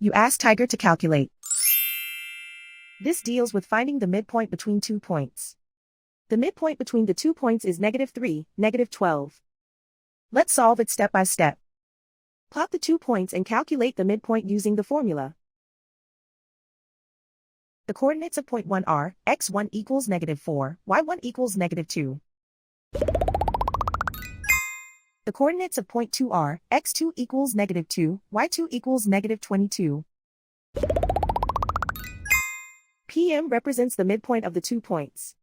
You ask Tiger to calculate. This deals with finding the midpoint between 2 points. The midpoint between the 2 points is -3, -12. Let's solve it step by step. Plot the 2 points and calculate the midpoint using the formula. The coordinates of point 1 are x1 equals -4, y1 equals -2. The coordinates of point 2 are x2 equals -2, y2 equals -22. PM represents the midpoint of the 2 points.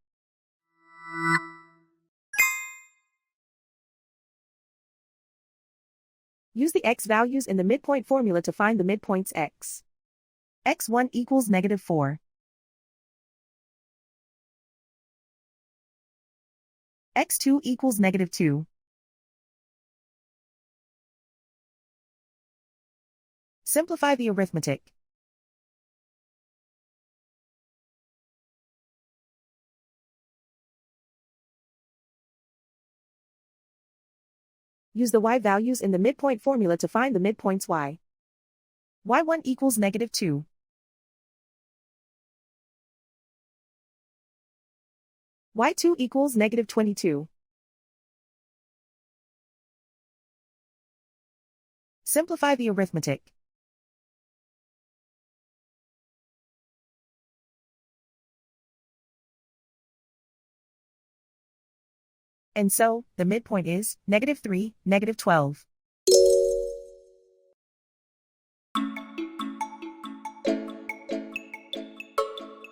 Use the x values in the midpoint formula to find the midpoints x. x1 equals -4. x2 equals -2. Simplify the arithmetic. Use the y values in the midpoint formula to find the midpoints y. y1 equals -2. y2 equals -22. Simplify the arithmetic. And so, the midpoint is -3, -12.